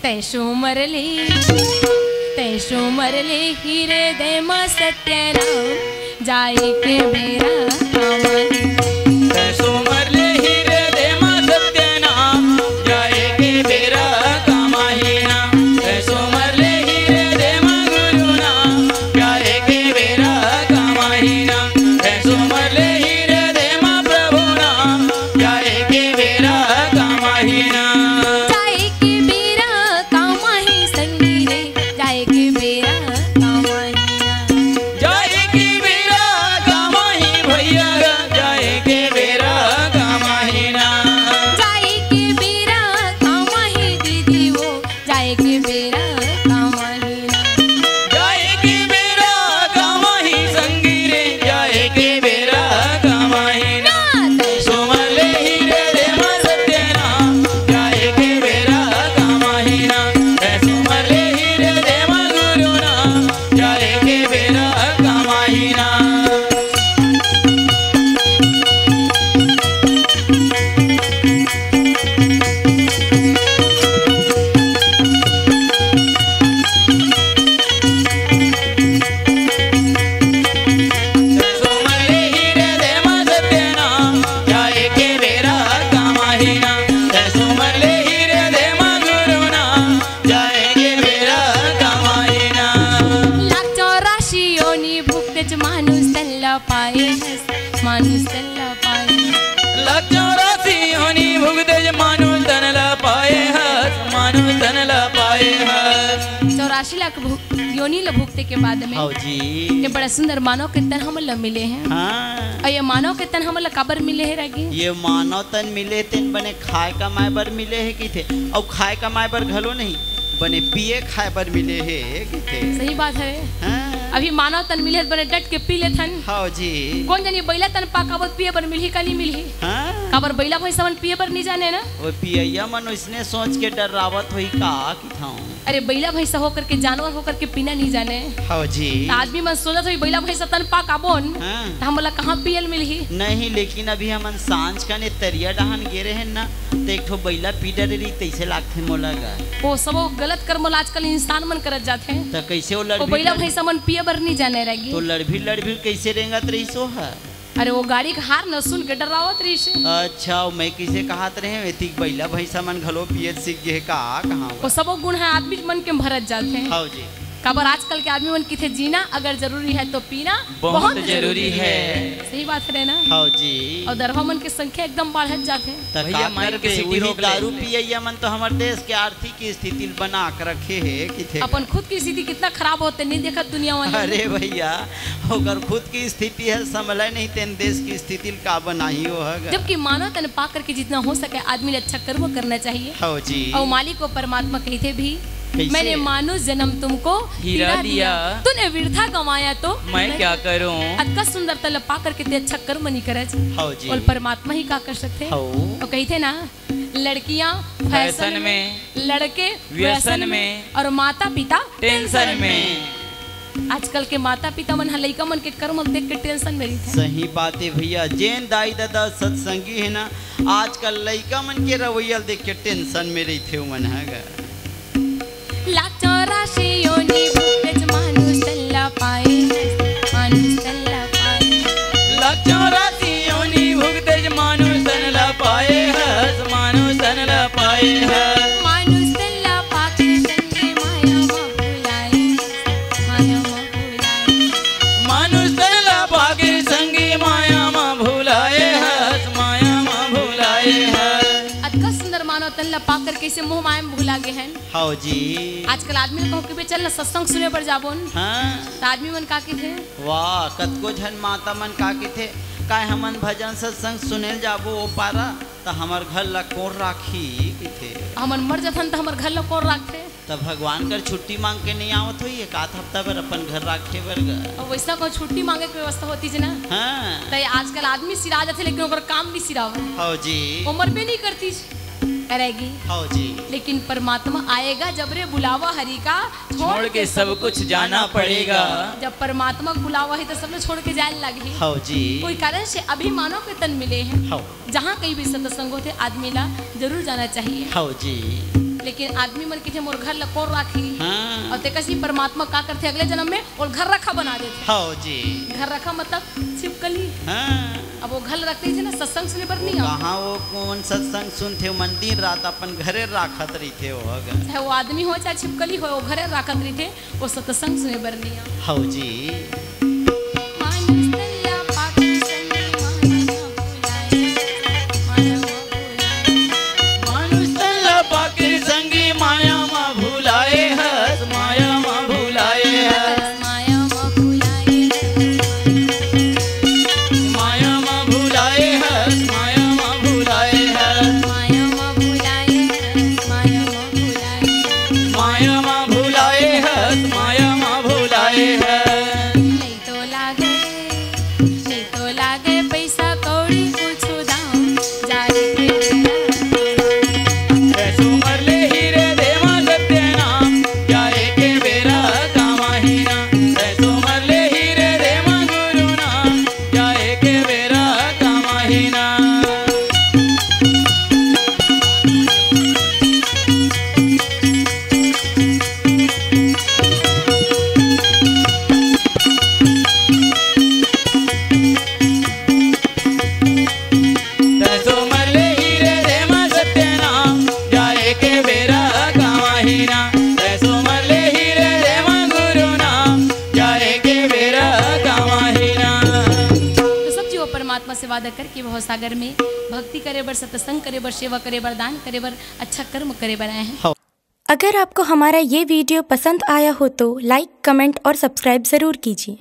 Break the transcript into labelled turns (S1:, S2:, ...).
S1: तैशो मरले हृदय में सत्यनाम जाए के बेरा कामाही।
S2: तैसो मरले हृदय में सत्यनाम जाए के बेरा कामाही ना। तैसो मरले हृदय में गुरु नाम जाए के बेरा कामाही ना। तैसो मरले हृदय में प्रभु नाम जाए के बेरा कामाही ना।
S1: योनि ल भुगते के बाद में ये बड़ा सुंदर मानव के तन हम ल मिले हैं।
S2: हाँ।
S1: और ये मानव के तन हम ल काबर मिले है रागी?
S2: ये मानव तन मिले तेन बने खाए कमाए बर मिले है कि थे और खाए कमाए बर घलो नहीं बने पिए खाए बर मिले है कि थे।
S1: सही बात है।
S2: हाँ।
S1: अभी मानव तन मिले बने डट के पी ले थन।
S2: हाँ जी।
S1: कौन जानी बैला तन पाकावत पिए बर मिली का नहीं मिली?
S2: हाँ।
S1: काबर बैला भैंसा मन पिए बर नहीं जाने ना?
S2: वो पियैया मन उसने सोच के डरावत हुई का कि था।
S1: अरे बैला भैंसा होकर के जानवर होकर के पीना नहीं जाने।
S2: हाँ जी।
S1: आदमी मन सोचत हुई बैला भैंसा तन पाकाबोन।
S2: हाँ।
S1: तो हमला कहाँ पियल मिली?
S2: नहीं लेकिन अभी हमन सांझ का ने तरिया डहान गिरे हैं ना तो एक ठो बैला पी डरे रही तैसे लागथे मोला गा।
S1: वो सब गलत कर्म आजकल इंसान मन करत जाते हैं।
S2: तो कैसे वो
S1: वो बैला भैंसा मन पिए बर नहीं जाने रहेगी।
S2: तो लड़भी कैसे रेंगत रही सो है?
S1: अरे वो गाड़ी का हार न सुन के डरावत रही से।
S2: अच्छा मैं किसे कहत रहे वेतिक बैला भैंसा मन घलो पियत सीख गे का कहां?
S1: वो सब गुण है आदमी मन के भरत जाते हैं।
S2: हां जी।
S1: काबर आजकल के आदमी मन किथे जीना अगर जरूरी है तो पीना
S2: बहुत जरूरी है।
S1: सही बात है ना?
S2: हां जी।
S1: और दरभा मन की संख्या एकदम बढ़त जाते हैं।
S2: भैया मार के सिटी रोक दारू पियैया मन तो हमारे देश के आर्थिक स्थिति बना के रखे है किथे।
S1: अपन खुद की स्थिति कितना खराब होते नहीं देखा दुनिया वाले।
S2: अरे भैया अगर खुद की स्थिति है संभले नहीं तेन देश की स्थिति का बनाई हो है।
S1: जबकि मानव तन पा करके जितना हो सके आदमी ने अच्छा कर्म करना चाहिए।
S2: हाँ जी।
S1: और मालिक को परमात्मा कहते भी मैंने मानुष जन्म तुमको
S2: हीरा दिया,
S1: तूने वृथा गंवाया तो
S2: मैं क्या करूं?
S1: अतका सुंदर तल पा करके ते अच्छा कर्म नहीं करे।
S2: हाँ जी।
S1: और परमात्मा ही का कर सकते हैं। तो कहते ना लड़कियां फैशन में, लड़के व्यसन में और माता पिता टेंशन में। आजकल के माता पिता मन लइका मन के कर्म देख के टेंशन में रहते।
S2: सही बात है भैया। जैन दाई दादा सत्संगी है ना आजकल लइका मन के रवैया देख के टेंशन में रहते मन है।
S1: लाचौराशी योनि भुगतेज मानुष तल्ला पाए, मानुष तल्ला पाए।
S2: लाचौराशी योनि भुगतेज मानुष तल्ला पाए हस, मानुष तल्ला पाए हस।
S1: मानुष तल्ला पाके संगे माया मा भुलाए, माया मा भुलाए।
S2: मानुष तल्ला पाके संगे माया मा भुलाए हस, माया मा भुलाए हस।
S1: अतका सुंदर मानव तल्ला पाकर कैसे मोह माया में भुला गए हैं।
S2: हाँ जी।
S1: आजकल आदमी ने कहो कि चल ना सत्संग सुने पर जाबोन।
S2: हाँ।
S1: तो आदमी मन का के थे।
S2: वाह कतको झन माता मन का के थे काय हमन भजन सत्संग सुने जाबो ओ पारा तो हमार घर ला कोर राखी कि थे।
S1: हमन मर जथन तो हमार घर ला कोर राखते।
S2: तब भगवान कर छुट्टी मांग के नहीं आवत हुई एक आध हफ्ता पर अपन घर राखे बर गा।
S1: और वैसा को छुट्टी मांगे की व्यवस्था होती है ना।
S2: हाँ।
S1: तो आजकल आदमी सिरा जाते लेकिन ओकर काम भी सिराव।
S2: हाँ जी।
S1: उम्र पे नहीं करती करेगी।
S2: हाँ जी।
S1: लेकिन परमात्मा आएगा जब रे बुलावा हरि का
S2: छोड़ के सब कुछ जाना पड़ेगा।
S1: जब परमात्मा बुलावा है तो सब लोग छोड़ के जाने लगे।
S2: हाँ जी।
S1: कोई कारण से अभी मानव के तन मिले हैं।
S2: हाँ।
S1: जहाँ कहीं भी सत्संग होते आदमी ला जरूर जाना चाहिए।
S2: हाँ जी।
S1: लेकिन आदमी मन के मोर घर लकोर राखी
S2: हाँ।
S1: और ते कसी परमात्मा का करते अगले जन्म में और घर रखा बना देते।
S2: हाँ जी।
S1: घर रखा मतलब छिपकली।
S2: हाँ।
S1: अब वो घर रखते थे ना सत्संग सुने पर नहीं
S2: कहाँ वो कौन सत्संग सुनते मंदिर रात अपन घरे राखत रही थे वो अगर
S1: चाहे वो आदमी हो चाहे छिपकली हो वो घरे राखत रही थे वो सत्संग सुने पर नहीं।
S2: हाँ जी।
S1: परमात्मा से वादा करके भव सागर में भक्ति करे बर सत्संग करे बर सेवा करे बर दान करे बर अच्छा कर्म करे बर आए हैं।
S3: अगर आपको हमारा ये वीडियो पसंद आया हो तो लाइक कमेंट और सब्सक्राइब ज़रूर कीजिए।